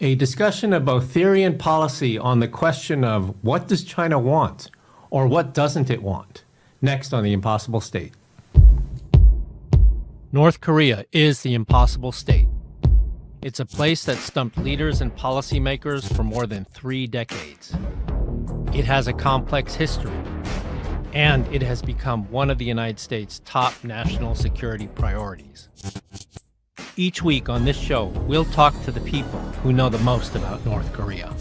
A discussion of both theory and policy on the question of what does China want or what doesn't it want? Next on The Impossible State. North Korea is the impossible state. It's a place that stumped leaders and policymakers for more than 3 decades. It has a complex history, and it has become one of the United States' top national security priorities. Each week on this show, we'll talk to the people who know the most about North Korea.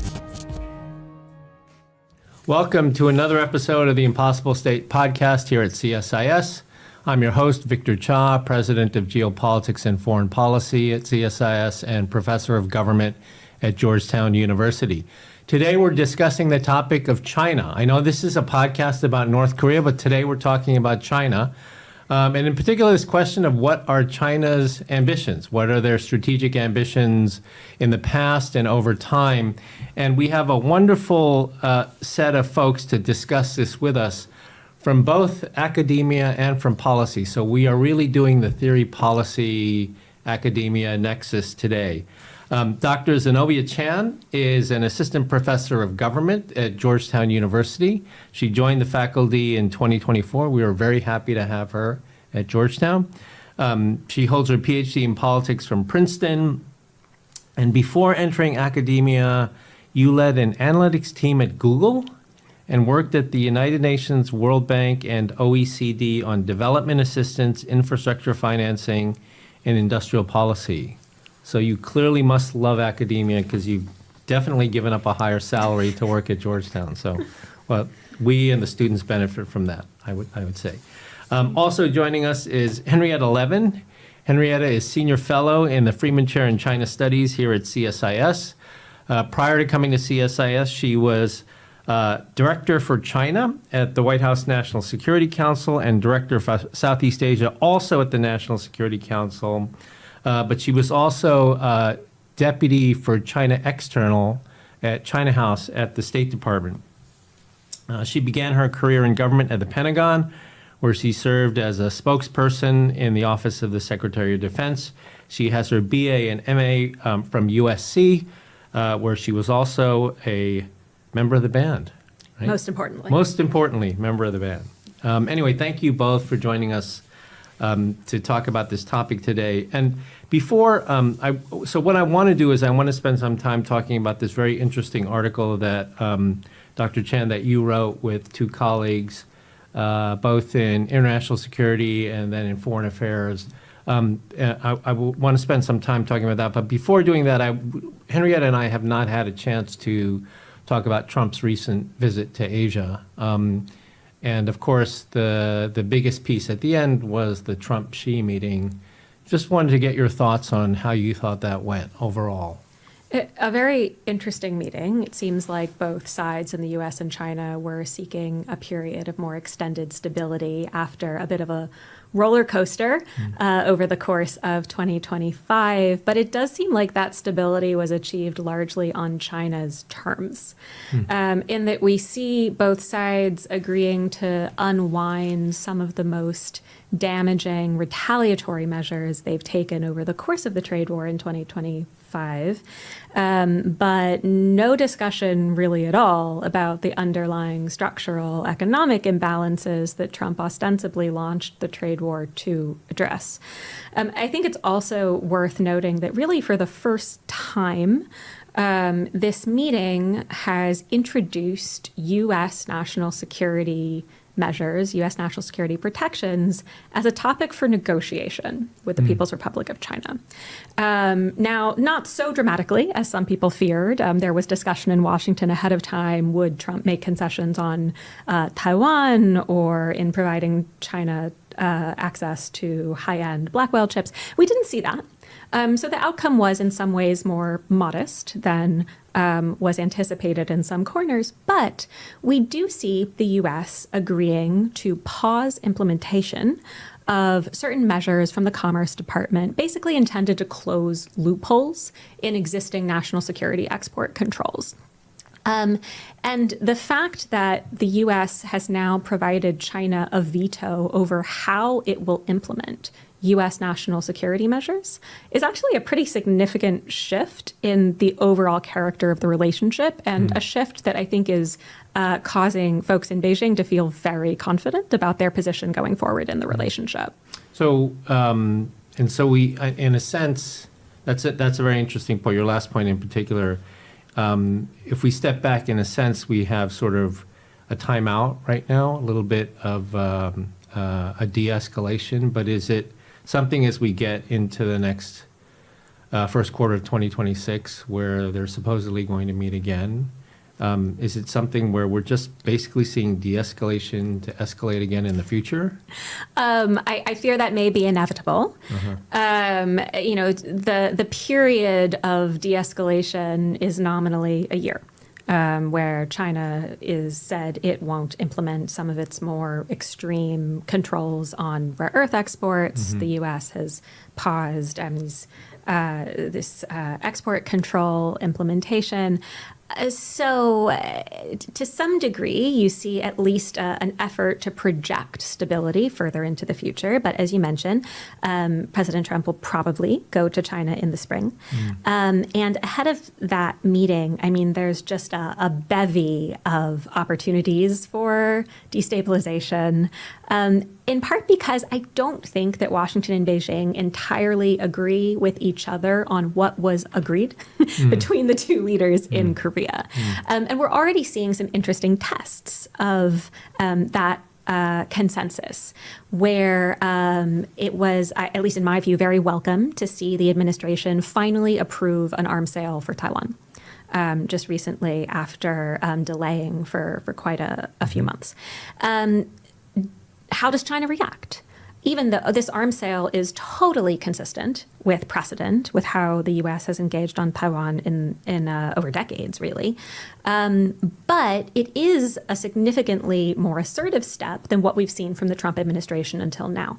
Welcome to another episode of the Impossible State podcast here at CSIS. I'm your host, Victor Cha, President of Geopolitics and Foreign Policy at CSIS and Professor of Government at Georgetown University. Today we're discussing the topic of China. I know this is a podcast about North Korea, but today we're talking about China. And in particular, this question of what are China's ambitions? What are their strategic ambitions in the past and over time? And we have a wonderful set of folks to discuss this with us from both academia and from policy. So we are really doing the theory, policy, academia nexus today. Dr. Zenobia Chan is an assistant professor of government at Georgetown University. She joined the faculty in 2024. We are very happy to have her at Georgetown. She holds her PhD in politics from Princeton. And before entering academia, you led an analytics team at Google and worked at the United Nations, World Bank, and OECD on development assistance, infrastructure financing, and industrial policy. So you clearly must love academia because you've definitely given up a higher salary to work at Georgetown. So, well, we and the students benefit from that, I would say. Also joining us is Henrietta Levin. Henrietta is Senior Fellow in the Freeman Chair in China Studies here at CSIS. Prior to coming to CSIS, she was Director for China at the White House National Security Council and Director for Southeast Asia, also at the National Security Council. But she was also Deputy for China External at China House at the State Department. She began her career in government at the Pentagon, where she served as a spokesperson in the Office of the Secretary of Defense. She has her BA and MA from USC, where she was also a member of the band. Right? Most importantly. Most importantly, member of the band. Anyway, thank you both for joining us to talk about this topic today. And before, so what I want to do is I want to spend some time talking about this very interesting article that Dr. Chan, that you wrote with 2 colleagues, both in international security and then in foreign affairs. I want to spend some time talking about that. But before doing that, Henrietta and I have not had a chance to talk about Trump's recent visit to Asia. And of course, the biggest piece at the end was the Trump-Xi meeting. Just wanted to get your thoughts on how you thought that went overall. A very interesting meeting. It seems like both sides in the U.S. and China were seeking a period of more extended stability after a bit of a roller coaster over the course of 2025. But it does seem like that stability was achieved largely on China's terms, in that we see both sides agreeing to unwind some of the most damaging retaliatory measures they've taken over the course of the trade war in 2025, but no discussion really at all about the underlying structural economic imbalances that Trump ostensibly launched the trade war to address. I think it's also worth noting that really for the first time, this meeting has introduced U.S. national security measures, U.S. national security protections, as a topic for negotiation with the People's Republic of China. Now, not so dramatically as some people feared. There was discussion in Washington ahead of time. Would Trump make concessions on Taiwan or in providing China access to high-end Blackwell chips? We didn't see that. So the outcome was in some ways more modest than was anticipated in some corners, but we do see the U.S. agreeing to pause implementation of certain measures from the Commerce Department, basically intended to close loopholes in existing national security export controls. And the fact that the U.S. has now provided China a veto over how it will implement U.S. national security measures is actually a pretty significant shift in the overall character of the relationship, and a shift that I think is causing folks in Beijing to feel very confident about their position going forward in the relationship. So, and so we, in a sense, that's a very interesting point, your last point in particular. If we step back, in a sense, we have sort of a timeout right now, a little bit of a de-escalation, but is it something as we get into the next first quarter of 2026 where they're supposedly going to meet again? Is it something where we're just basically seeing de-escalation to escalate again in the future? I fear that may be inevitable. The period of de-escalation is nominally a year, where China is said it won't implement some of its more extreme controls on rare earth exports. The U.S. has paused this export control implementation. So to some degree, you see at least an effort to project stability further into the future. But as you mentioned, President Trump will probably go to China in the spring. And ahead of that meeting, I mean, there's just a bevy of opportunities for destabilization, in part because I don't think that Washington and Beijing entirely agree with each other on what was agreed between the two leaders in Korea. And we're already seeing some interesting tests of that consensus, where it was, at least in my view, very welcome to see the administration finally approve an arms sale for Taiwan. Just recently, after delaying for quite a few months. How does China react? Even though this arms sale is totally consistent with precedent, with how the U.S. has engaged on Taiwan in over decades, really. But it is a significantly more assertive step than what we've seen from the Trump administration until now.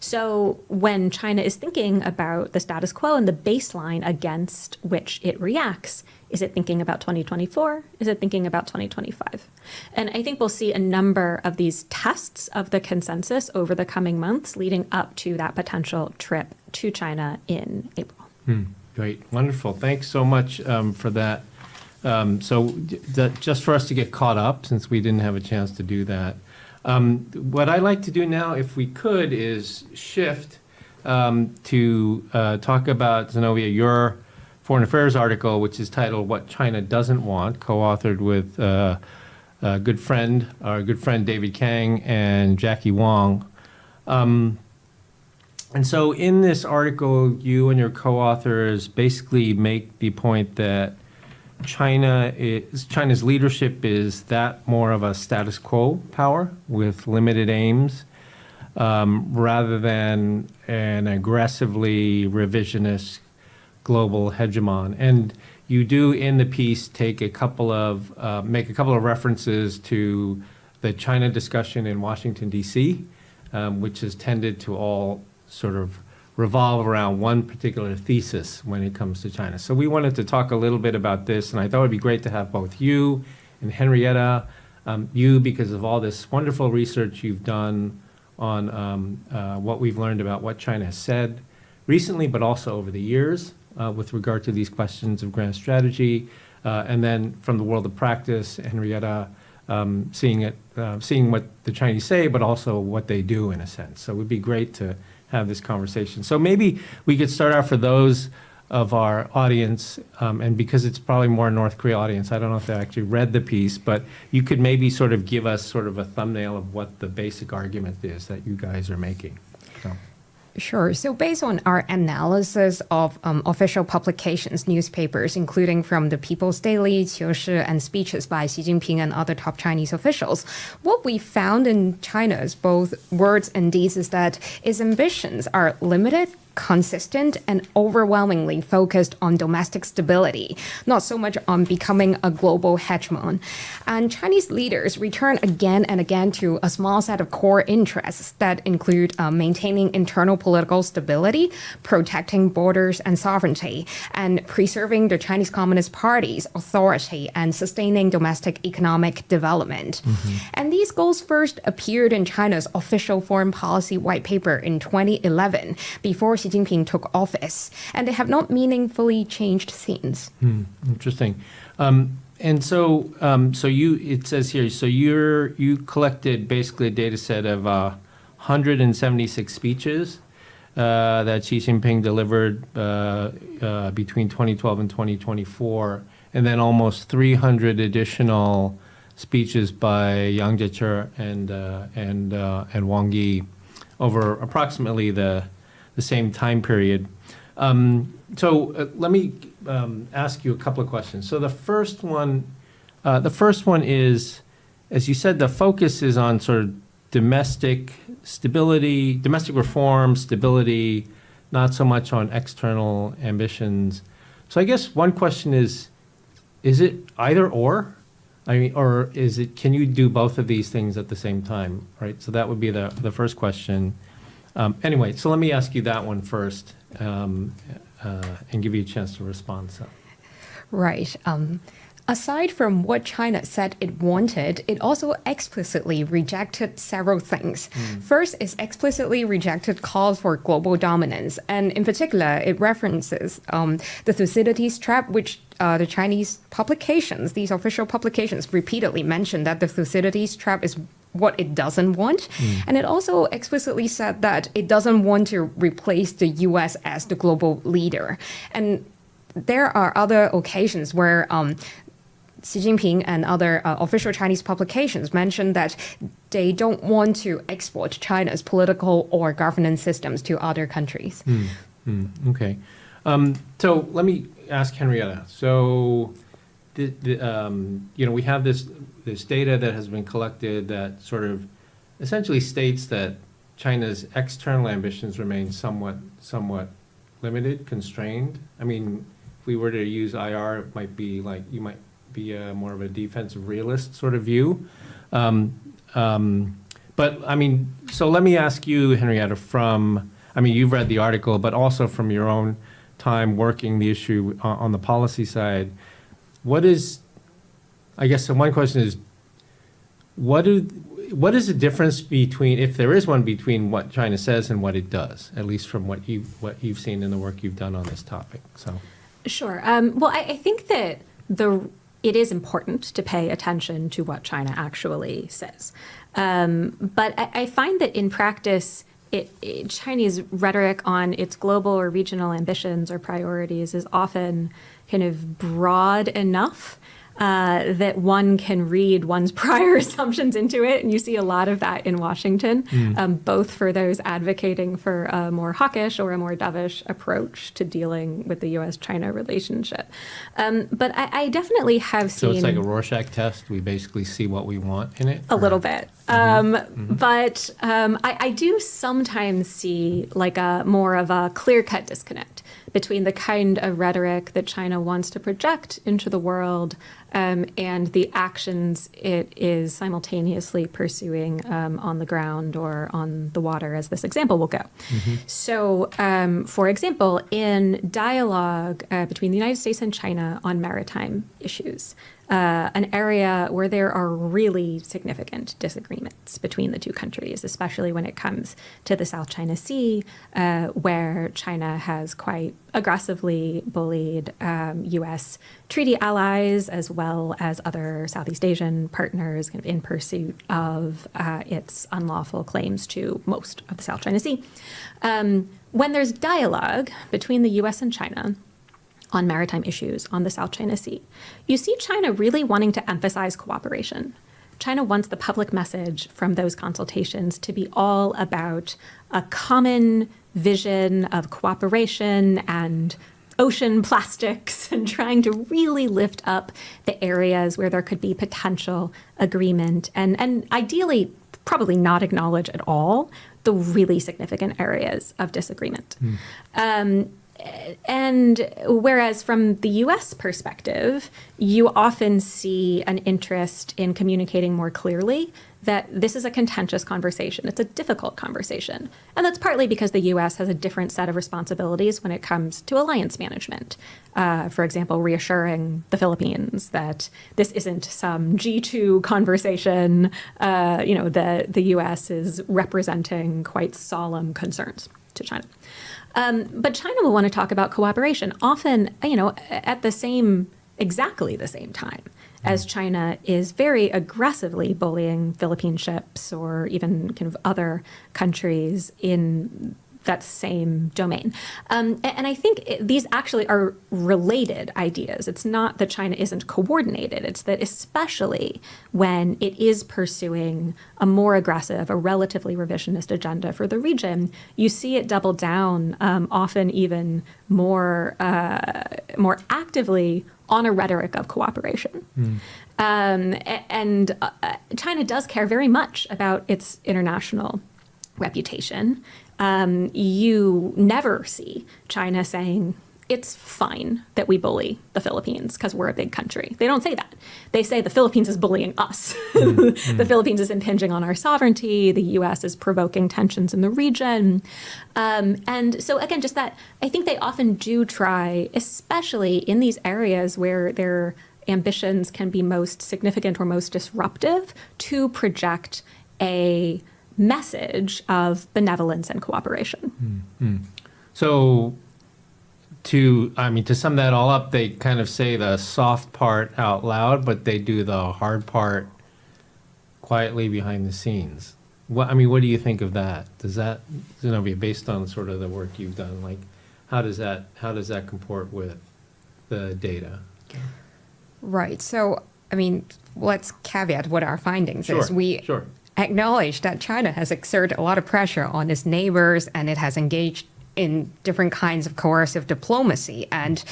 So when China is thinking about the status quo and the baseline against which it reacts, is it thinking about 2024? Is it thinking about 2025? And I think we'll see a number of these tests of the consensus over the coming months leading up to that potential trip to China in April. Great. Wonderful. Thanks so much for that. Just for us to get caught up, since we didn't have a chance to do that, what I'd like to do now, if we could, is shift to talk about, Zenobia, your Foreign Affairs article, which is titled "What China Doesn't Want," co-authored with our good friend David Kang and Jackie Wong. And so in this article, you and your co-authors basically make the point that China's leadership is that more of a status quo power with limited aims, rather than an aggressively revisionist global hegemon. And you do in the piece take make a couple of references to the China discussion in Washington, D.C., which has tended to all sort of revolve around one particular thesis when it comes to China. So we wanted to talk a little bit about this, and I thought it would be great to have both you and Henrietta, you because of all this wonderful research you've done on what we've learned about what China has said recently, but also over the years with regard to these questions of grand strategy, and then from the world of practice, Henrietta, seeing what the Chinese say, but also what they do in a sense. So it would be great to have this conversation. So maybe we could start out for those of our audience, and because it's probably more a North Korea audience, I don't know if they actually read the piece, but you could maybe sort of give us sort of a thumbnail of what the basic argument is that you guys are making. So. Sure. So based on our analysis of official publications, newspapers, including from the People's Daily, 求是, and speeches by Xi Jinping and other top Chinese officials, what we found in China's both words and deeds is that its ambitions are limited, consistent and overwhelmingly focused on domestic stability, not so much on becoming a global hegemon. And Chinese leaders return again and again to a small set of core interests that include maintaining internal political stability, protecting borders and sovereignty, and preserving the Chinese Communist Party's authority and sustaining domestic economic development. And these goals first appeared in China's official foreign policy white paper in 2011, before Xi Jinping took office, and they have not meaningfully changed since. Interesting. And so it says here, so you collected basically a data set of 176 speeches that Xi Jinping delivered between 2012 and 2024, and then almost 300 additional speeches by Yang Jiechi and Wang Yi over approximately the same time period. So let me ask you a couple of questions. So the first one is, as you said, the focus is on sort of domestic stability, domestic reform, stability, not so much on external ambitions. So I guess one question is it either or? I mean, or is it, can you do both of these things at the same time, right? So that would be the first question. Anyway, so let me ask you that one first and give you a chance to respond. So. Right. Aside from what China said it wanted, it also explicitly rejected several things. First, it explicitly rejected calls for global dominance. And in particular, it references the Thucydides trap, which the Chinese publications, these official publications, repeatedly mentioned that the Thucydides trap is what it doesn't want. And it also explicitly said that it doesn't want to replace the US as the global leader. And there are other occasions where Xi Jinping and other official Chinese publications mentioned that they don't want to export China's political or governance systems to other countries. Okay. So let me ask Henrietta. So, we have this data that has been collected that sort of essentially states that China's external ambitions remain somewhat limited, constrained. I mean, if we were to use IR, it might be like, you might be more of a defensive realist sort of view. But I mean, so let me ask you, Henrietta, you've read the article, but also from your own time working the issue on the policy side, I guess so one question is, what is the difference between, if there is one, between what China says and what it does, at least from what you've seen in the work you've done on this topic? So. Sure. Well, I think that it is important to pay attention to what China actually says. But I find that in practice, Chinese rhetoric on its global or regional ambitions or priorities is often kind of broad enough that one can read one's prior assumptions into it. And you see a lot of that in Washington, both for those advocating for a more hawkish or a more dovish approach to dealing with the U.S.-China relationship. But I definitely have seen... So it's like a Rorschach test? We basically see what we want in it? A little bit. But I do sometimes see like more of a clear-cut disconnect between the kind of rhetoric that China wants to project into the world and the actions it is simultaneously pursuing on the ground or on the water, as this example will go. So, for example, in dialogue between the United States and China on maritime issues, an area where there are really significant disagreements between the two countries, especially when it comes to the South China Sea, where China has quite aggressively bullied U.S. treaty allies as well as other Southeast Asian partners kind of in pursuit of its unlawful claims to most of the South China Sea. When there's dialogue between the U.S. and China on maritime issues on the South China Sea, you see China really wanting to emphasize cooperation. China wants the public message from those consultations to be all about a common vision of cooperation and ocean plastics and trying to really lift up the areas where there could be potential agreement and ideally probably not acknowledge at all the really significant areas of disagreement. And whereas from the U.S. perspective, you often see an interest in communicating more clearly that this is a contentious conversation. It's a difficult conversation. And that's partly because the U.S. has a different set of responsibilities when it comes to alliance management. For example, reassuring the Philippines that this isn't some G2 conversation. The U.S. is representing quite solemn concerns to China. But China will want to talk about cooperation, often, at exactly the same time as China is very aggressively bullying Philippine ships or even kind of other countries in that same domain. And I think these actually are related ideas. It's not that China isn't coordinated. It's that especially when it is pursuing a more aggressive, a relatively revisionist agenda for the region, you see it double down, often even more actively on a rhetoric of cooperation. And China does care very much about its international reputation. You never see China saying, it's fine that we bully the Philippines because we're a big country. They don't say that. They say the Philippines is bullying us. The Philippines is impinging on our sovereignty. The U.S. is provoking tensions in the region. And so again, just that, I think they often do try, especially in these areas where their ambitions can be most significant or most disruptive, to project a message of benevolence and cooperation. So to sum that all up, they kind of say the soft part out loud, but they do the hard part quietly behind the scenes. What do you think of that? Does that, Zenobia, based on sort of the work you've done, like how does that comport with the data? Right. So, let's caveat what our findings is. We acknowledge that China has exerted a lot of pressure on its neighbors, and it has engaged in different kinds of coercive diplomacy and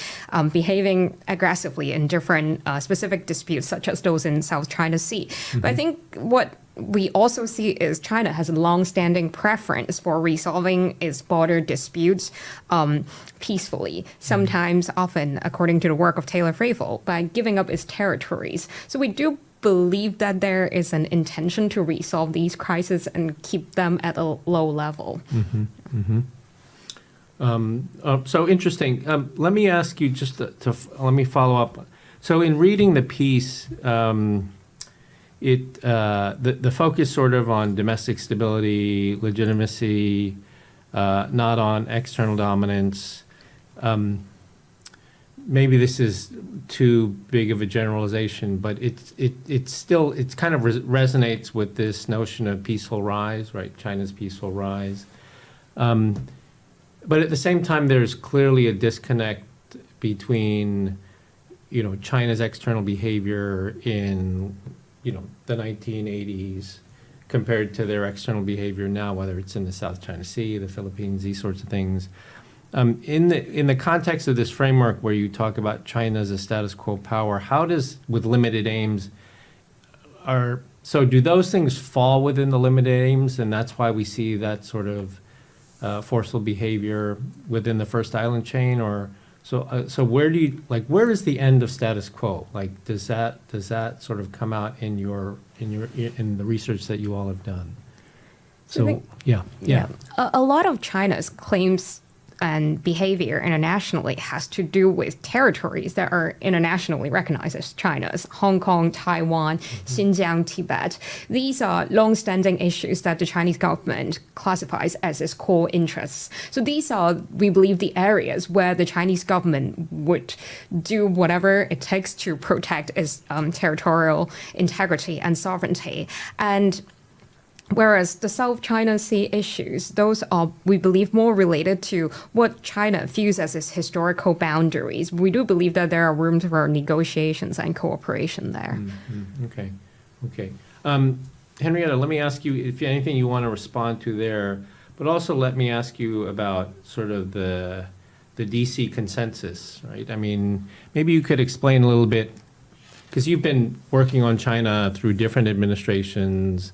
behaving aggressively in different specific disputes, such as those in South China Sea. But I think what we also see is China has a long-standing preference for resolving its border disputes peacefully, sometimes, often, according to the work of Taylor Fravel, by giving up its territories. So we do believe that there is an intention to resolve these crises and keep them at a low level. So interesting. Let me ask you just let me follow up. So in reading the piece, the focus sort of on domestic stability, legitimacy, not on external dominance. Maybe this is too big of a generalization, but it's kind of resonates with this notion of peaceful rise, right? China's peaceful rise. But at the same time, there's clearly a disconnect between, China's external behavior in, the 1980s compared to their external behavior now, whether it's in the South China Sea, the Philippines, these sorts of things. In the context of this framework where you talk about China as a status quo power, how does, with limited aims, do those things fall within the limited aims, and that's why we see that sort of forceful behavior within the first island chain, or so where is the end of status quo? Like, does that sort of come out in the research that you all have done? So yeah. A lot of China's claims and behavior internationally has to do with territories that are internationally recognized as China's: Hong Kong, Taiwan, Xinjiang, Tibet. These are long-standing issues that the Chinese government classifies as its core interests. So these are, we believe, the areas where the Chinese government would do whatever it takes to protect its territorial integrity and sovereignty. And whereas the South China Sea issues, those are, we believe, more related to what China views as its historical boundaries. We do believe that there are rooms for negotiations and cooperation there. Okay. Henrietta, let me ask you if anything you want to respond to there, but also let me ask you about sort of the DC consensus, right? Maybe you could explain a little bit, because you've been working on China through different administrations.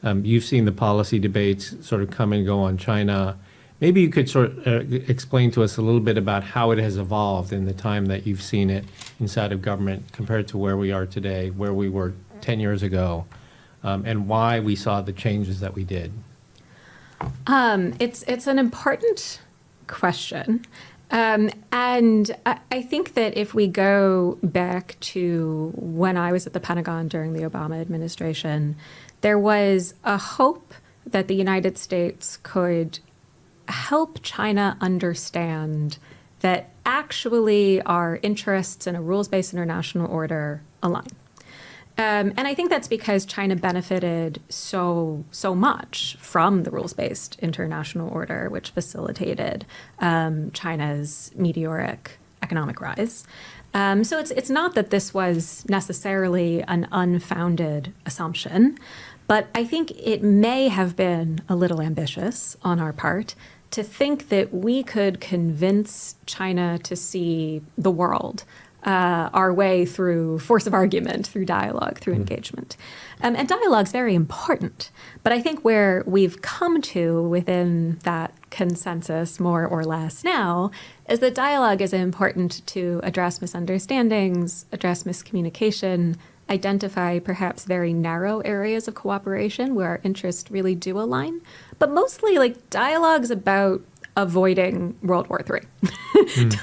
You've seen the policy debates sort of come and go on China. Maybe you could sort of explain to us a little bit about how it has evolved in the time that you've seen it inside of government compared to where we are today, where we were 10 years ago, and why we saw the changes that we did. It's an important question. And I think that if we go back to when I was at the Pentagon during the Obama administration, there was a hope that the United States could help China understand that actually our interests in a rules-based international order align. And I think that's because China benefited so much from the rules-based international order, which facilitated China's meteoric economic rise. So it's not that this was necessarily an unfounded assumption, but I think it may have been a little ambitious on our part to think that we could convince China to see the world our way through force of argument, through dialogue, through engagement. And dialogue's very important. But I think where we've come to within that consensus, more or less now, is that dialogue is important to address misunderstandings, address miscommunication, identify perhaps very narrow areas of cooperation where our interests really do align. But mostly, like, dialogue's about avoiding World War III.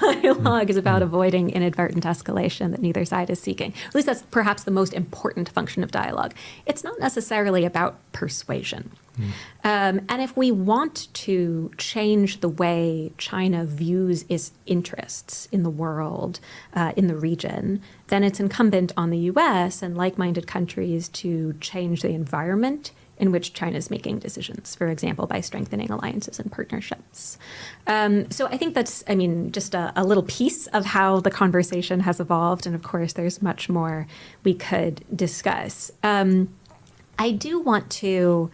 Dialogue is about avoiding inadvertent escalation that neither side is seeking. At least that's perhaps the most important function of dialogue. It's not necessarily about persuasion. And if we want to change the way China views its interests in the world, in the region, then it's incumbent on the U.S. and like-minded countries to change the environment in which China is making decisions, for example, by strengthening alliances and partnerships. So I think that's, just a little piece of how the conversation has evolved. And of course, there's much more we could discuss. I do want to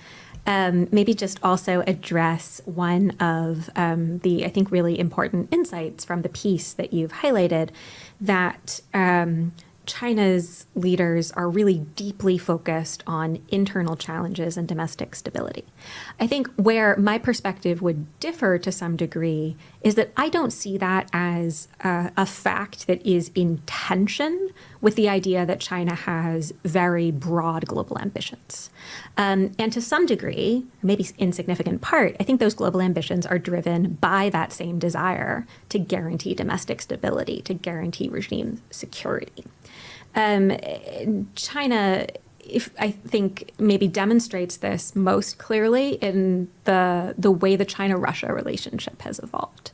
maybe just also address one of the, I think, really important insights from the piece that you've highlighted, that China's leaders are really deeply focused on internal challenges and domestic stability. I think where my perspective would differ to some degree is that I don't see that as a fact that is in tension with the idea that China has very broad global ambitions. And to some degree, maybe in significant part, I think those global ambitions are driven by that same desire to guarantee domestic stability, to guarantee regime security. China, I think, maybe demonstrates this most clearly in the way the China-Russia relationship has evolved,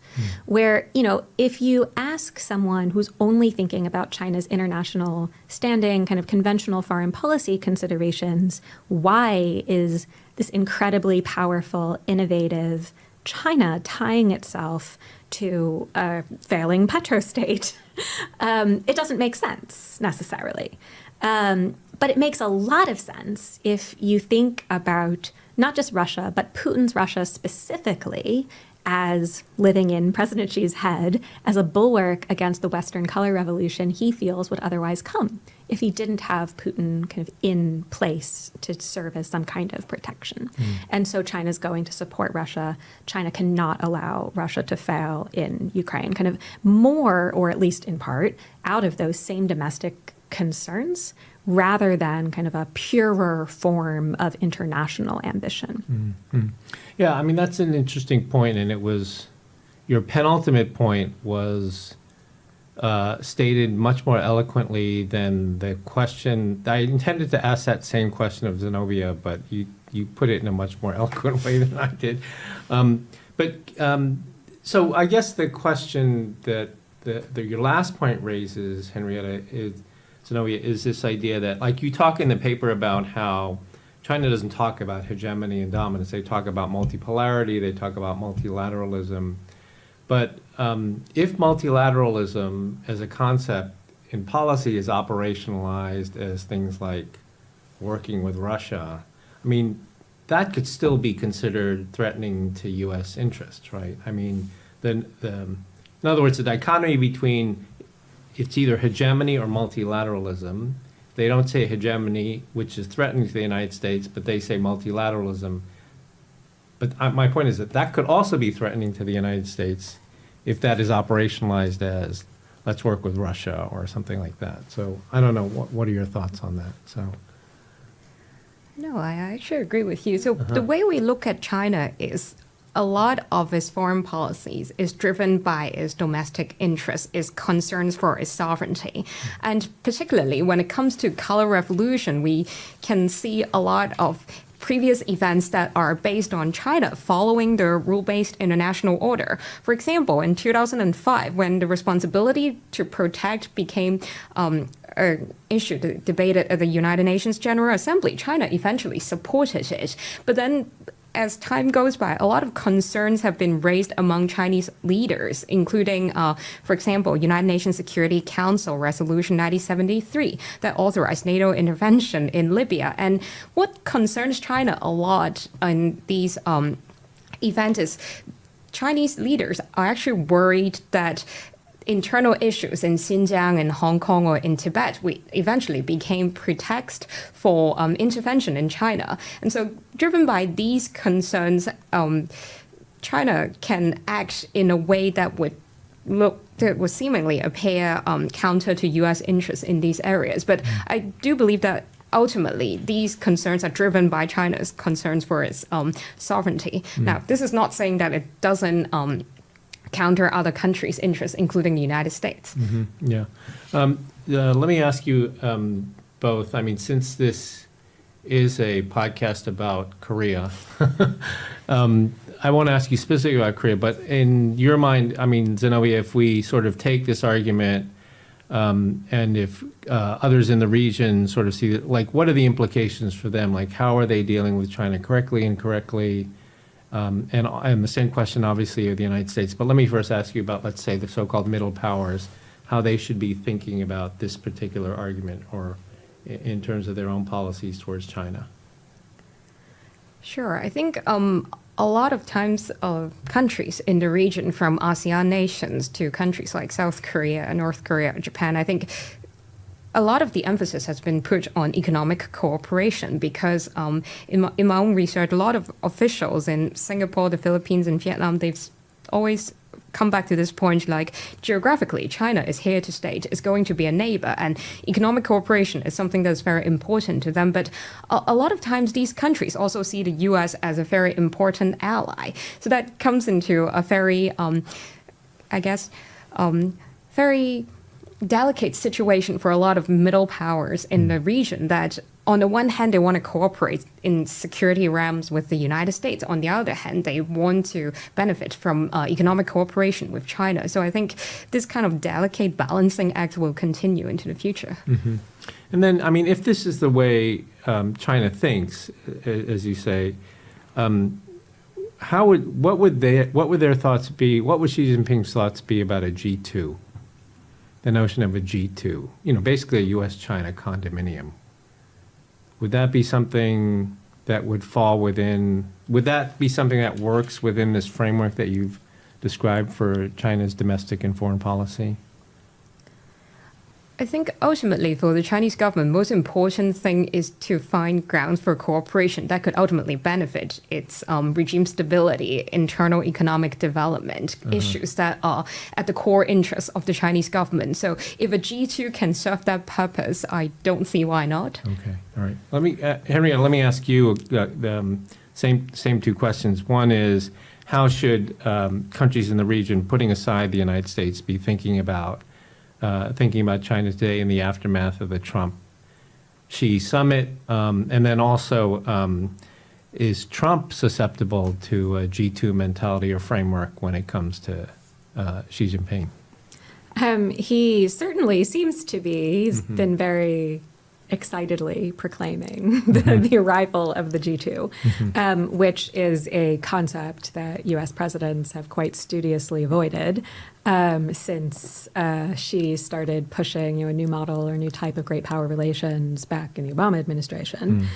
where, if you ask someone who's only thinking about China's international standing, kind of conventional foreign policy considerations, why is this incredibly powerful, innovative China tying itself to a failing petrostate? It doesn't make sense necessarily. But it makes a lot of sense if you think about not just Russia, but Putin's Russia specifically as living in President Xi's head as a bulwark against the Western color revolution he feels would otherwise come if he didn't have Putin kind of in place to serve as some kind of protection. And so China's going to support Russia. China cannot allow Russia to fail in Ukraine, kind of more, or at least in part, out of those same domestic concerns rather than kind of a purer form of international ambition. Yeah, that's an interesting point, and it was, your penultimate point was stated much more eloquently than the question. I intended to ask that same question of Zenobia, but you put it in a much more eloquent way than I did. So I guess the question that your last point raises, Henrietta, Zenobia, is this idea that, like, you talk in the paper about how China doesn't talk about hegemony and dominance. They talk about multipolarity. They talk about multilateralism. But if multilateralism as a concept in policy is operationalized as things like working with Russia, that could still be considered threatening to U.S. interests, right? In other words, the dichotomy between it's either hegemony or multilateralism They don't say hegemony, which is threatening to the United States, but they say multilateralism. But my point is that that could also be threatening to the United States if that is operationalized as let's work with Russia or something like that. So I don't know, what are your thoughts on that? So. No, I actually agree with you. So the way we look at China is a lot of its foreign policies is driven by its domestic interests, its concerns for its sovereignty. And particularly when it comes to color revolution, we can see a lot of previous events that are based on China following the rule-based international order. For example, in 2005, when the responsibility to protect became an issue debated at the United Nations General Assembly, China eventually supported it. But then as time goes by, a lot of concerns have been raised among Chinese leaders, including, for example, United Nations Security Council Resolution 1973 that authorized NATO intervention in Libya. And what concerns China a lot in these events is Chinese leaders are actually worried that internal issues in Xinjiang and Hong Kong or in Tibet eventually became pretext for intervention in China. And so driven by these concerns, China can act in a way that would seemingly appear counter to U.S. interests in these areas. But I do believe that ultimately, these concerns are driven by China's concerns for its sovereignty. Now, this is not saying that it doesn't counter other countries' interests, including the United States. Yeah. Let me ask you both. I mean, since this is a podcast about Korea, I won't ask you specifically about Korea, but in your mind, I mean, Zenobia, if we sort of take this argument and if others in the region sort of see it, like, what are the implications for them? Like, how are they dealing with China correctly, incorrectly? And the same question, obviously, of the United States. But let me first ask you about, let's say, the so-called middle powers, how they should be thinking about this particular argument or in terms of their own policies towards China. Sure. I think a lot of times countries in the region, from ASEAN nations to countries like South Korea, North Korea, Japan, I think a lot of the emphasis has been put on economic cooperation because in my own research, a lot of officials in Singapore, the Philippines, and Vietnam, they've always come back to this point, like, geographically, China is here to stay, is going to be a neighbor, and economic cooperation is something that's very important to them. But a lot of times, these countries also see the U.S. as a very important ally. So that comes into a very, very delicate situation for a lot of middle powers in the region that, on the one hand, they want to cooperate in security realms with the United States. On the other hand, they want to benefit from economic cooperation with China. So I think this kind of delicate balancing act will continue into the future. And then, I mean, if this is the way China thinks, as you say, what would their thoughts be? What would Xi Jinping's thoughts be about a G2? The notion of a G2, basically a U.S.-China condominium. Would that be something that would fall within, would that be something that works within this framework that you've described for China's domestic and foreign policy? I think ultimately for the Chinese government, most important thing is to find grounds for cooperation that could ultimately benefit its regime stability, internal economic development, issues that are at the core interests of the Chinese government. So if a G2 can serve that purpose, I don't see why not. Okay, all right. Let me, Henrietta, let me ask you the same two questions. One is, how should countries in the region, putting aside the United States, be thinking about China today in the aftermath of the Trump-Xi summit? And then also, is Trump susceptible to a G2 mentality or framework when it comes to Xi Jinping? He certainly seems to be. He's been very excitedly proclaiming the arrival of the G2, which is a concept that U.S. presidents have quite studiously avoided since she started pushing a new model or new type of great power relations back in the Obama administration.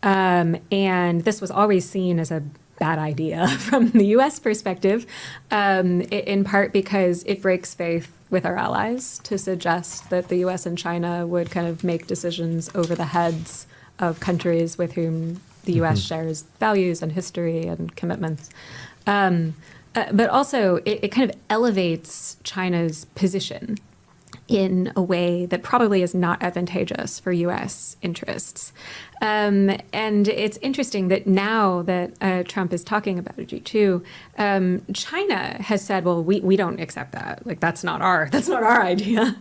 And this was always seen as a bad idea from the U.S. perspective, in part because it breaks faith with our allies to suggest that the U.S. and China would kind of make decisions over the heads of countries with whom the U.S. shares values and history and commitments. But also, it kind of elevates China's position in a way that probably is not advantageous for U.S. interests. And it's interesting that now that Trump is talking about a G2, China has said, well, we don't accept that. Like, that's not our idea,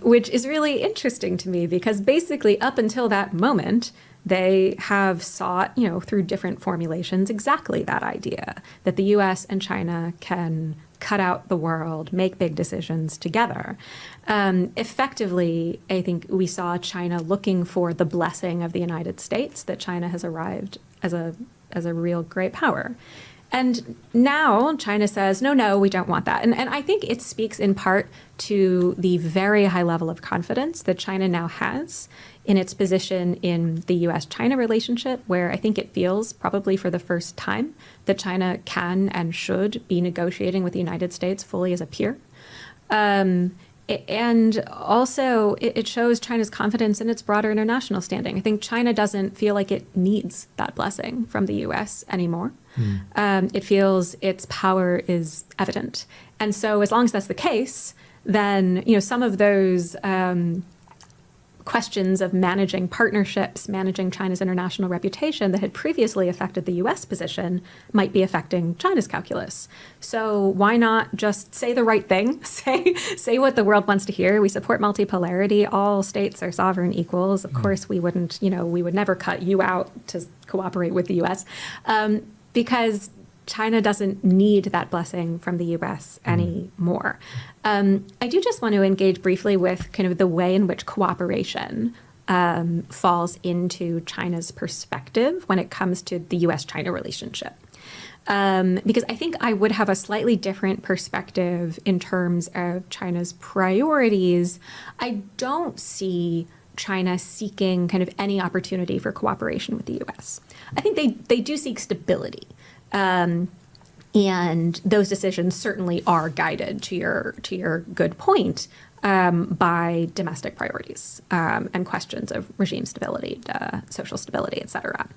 which is really interesting to me because basically up until that moment, they have sought, through different formulations, exactly that idea, that the U.S. and China can cut out the world, make big decisions together. Effectively, I think we saw China looking for the blessing of the United States, that China has arrived as a real great power. And now China says, no, we don't want that. And I think it speaks in part to the very high level of confidence that China now has in its position in the U.S.-China relationship, where I think it feels probably for the first time that China can and should be negotiating with the United States fully as a peer. And also, it shows China's confidence in its broader international standing. I think China doesn't feel like it needs that blessing from the U.S. anymore. It feels its power is evident. And so as long as that's the case, then some of those questions of managing partnerships, managing China's international reputation that had previously affected the U.S. position might be affecting China's calculus. So why not just say the right thing, say what the world wants to hear? We support multipolarity. All states are sovereign equals. Of course, we wouldn't, we would never cut you out to cooperate with the U.S. Because China doesn't need that blessing from the U.S. anymore. I do just want to engage briefly with kind of the way in which cooperation falls into China's perspective when it comes to the U.S.-China relationship. Because I think I would have a slightly different perspective in terms of China's priorities. I don't see China seeking kind of any opportunity for cooperation with the U.S. I think they do seek stability. And those decisions certainly are guided, to your good point, by domestic priorities and questions of regime stability, social stability, et cetera.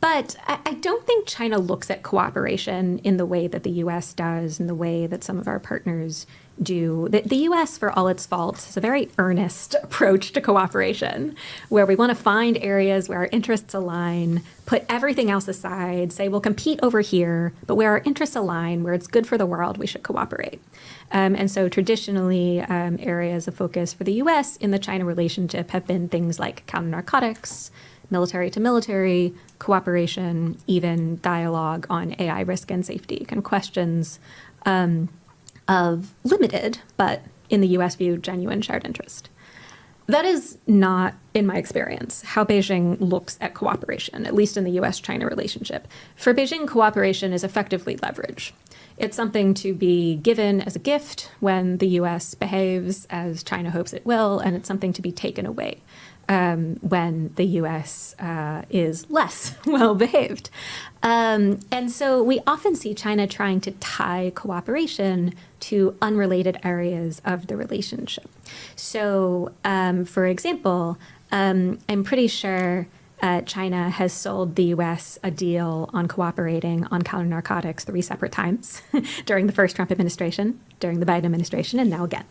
But I don't think China looks at cooperation in the way that the U.S. does, in the way that some of our partners do. The U.S., for all its faults, has a very earnest approach to cooperation, where we want to find areas where our interests align, put everything else aside, say we'll compete over here, but where our interests align, where it's good for the world, we should cooperate. And so traditionally, areas of focus for the U.S. in the China relationship have been things like counter-narcotics, military-to-military cooperation, even dialogue on AI risk and safety, and questions of limited, but in the U.S. view, genuine shared interest. That is not, in my experience, how Beijing looks at cooperation, at least in the U.S.-China relationship. For Beijing, cooperation is effectively leverage. It's something to be given as a gift when the U.S. behaves as China hopes it will, and it's something to be taken away when the U.S. is less well-behaved. And so we often see China trying to tie cooperation to unrelated areas of the relationship. So, for example, I'm pretty sure China has sold the U.S. a deal on cooperating on counter-narcotics 3 separate times during the first Trump administration, during the Biden administration, and now again.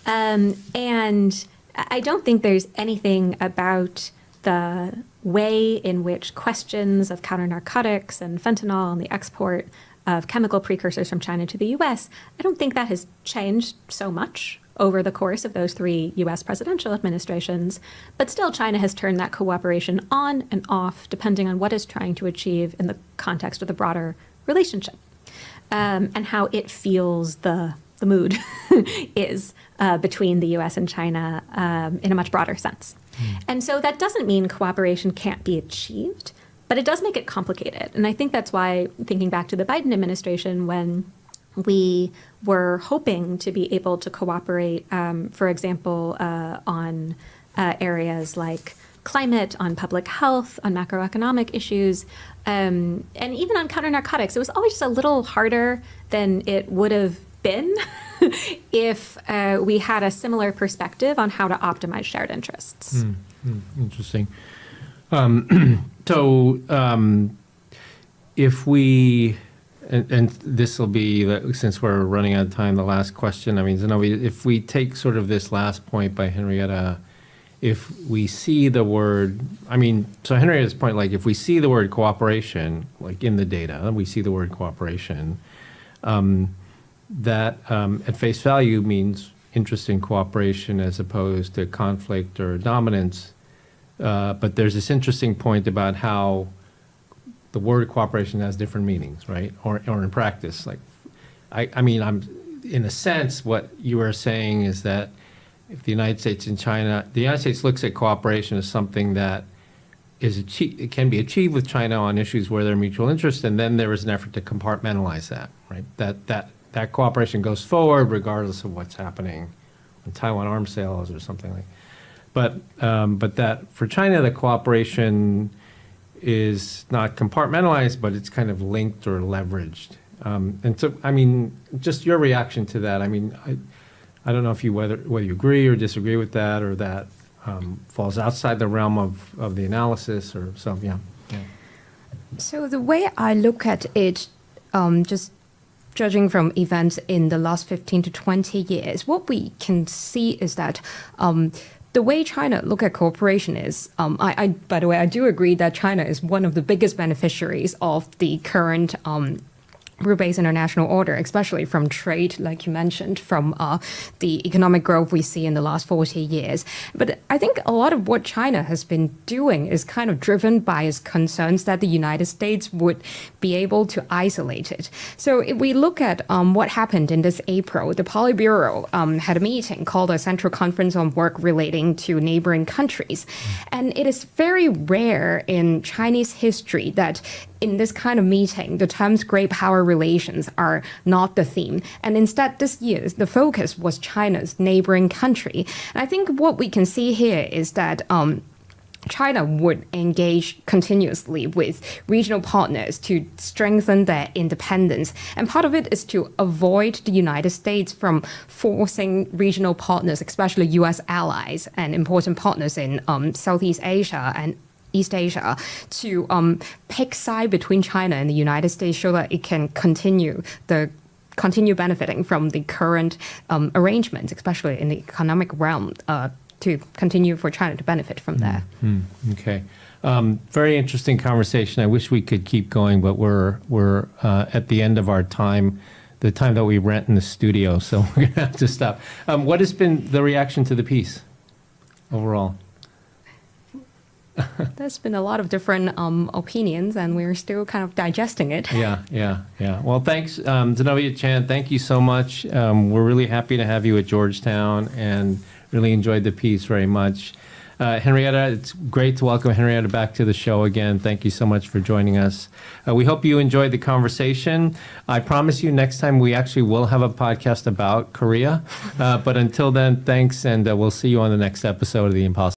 And I don't think there's anything about the way in which questions of counter-narcotics and fentanyl and the export of chemical precursors from China to the U.S., I don't think that has changed so much over the course of those 3 U.S. presidential administrations. But still, China has turned that cooperation on and off, depending on what it's trying to achieve in the context of the broader relationship, and how it feels the mood is between the U.S. and China in a much broader sense. And so that doesn't mean cooperation can't be achieved, but it does make it complicated. And I think that's why, thinking back to the Biden administration, when we were hoping to be able to cooperate, for example, on areas like climate, on public health, on macroeconomic issues, and even on counter-narcotics. It was always just a little harder than it would have been if we had a similar perspective on how to optimize shared interests. Interesting. If we, and this will be, since we're running out of time, the last question. I mean, Zenobia, if we take sort of this last point by Henrietta, if we see the word, I mean, so Henrietta's point, like if we see the word cooperation, like in the data, we see the word cooperation, that at face value means interest in cooperation as opposed to conflict or dominance. But there's this interesting point about how the word cooperation has different meanings, right? Or in practice, like, I mean, in a sense, what you were saying is that if the United States and China, the United States looks at cooperation as something that it can be achieved with China on issues where there are mutual interests, and then there is an effort to compartmentalize that, right? That cooperation goes forward regardless of what's happening in Taiwan arms sales or something like. But that for China, the cooperation is not compartmentalized, but it's kind of linked or leveraged. And so, I mean, just your reaction to that. I mean, I don't know if whether you agree or disagree with that, or that falls outside the realm of the analysis, or so. Yeah. So the way I look at it, just judging from events in the last 15 to 20 years, what we can see is that the way China look at cooperation is, by the way, I do agree that China is one of the biggest beneficiaries of the current rule-based international order, especially from trade, like you mentioned, from the economic growth we see in the last 40 years. But I think a lot of what China has been doing is kind of driven by its concerns that the United States would be able to isolate it. So if we look at what happened in this April, the Politburo had a meeting called a Central Conference on Work relating to neighboring countries. And it is very rare in Chinese history that in this kind of meeting, the terms great power relations are not the theme. And instead, this year, the focus was China's neighboring country. And I think what we can see here is that China would engage continuously with regional partners to strengthen their independence. And part of it is to avoid the United States from forcing regional partners, especially U.S. allies and important partners in Southeast Asia and East Asia, to pick side between China and the United States so that it can continue benefiting from the current arrangements, especially in the economic realm, to continue for China to benefit from that. Okay. Very interesting conversation. I wish we could keep going, but we're at the end of our time, the time that we rent in the studio, so we're going to have to stop. What has been the reaction to the piece overall? There's been a lot of different opinions, and we're still kind of digesting it. Yeah. Well, thanks, Zenobia Chan. Thank you so much. We're really happy to have you at Georgetown, and really enjoyed the piece very much. Henrietta, it's great to welcome Henrietta back to the show again. Thank you so much for joining us. We hope you enjoyed the conversation. I promise you next time we actually will have a podcast about Korea. But until then, thanks, and we'll see you on the next episode of The Impossible.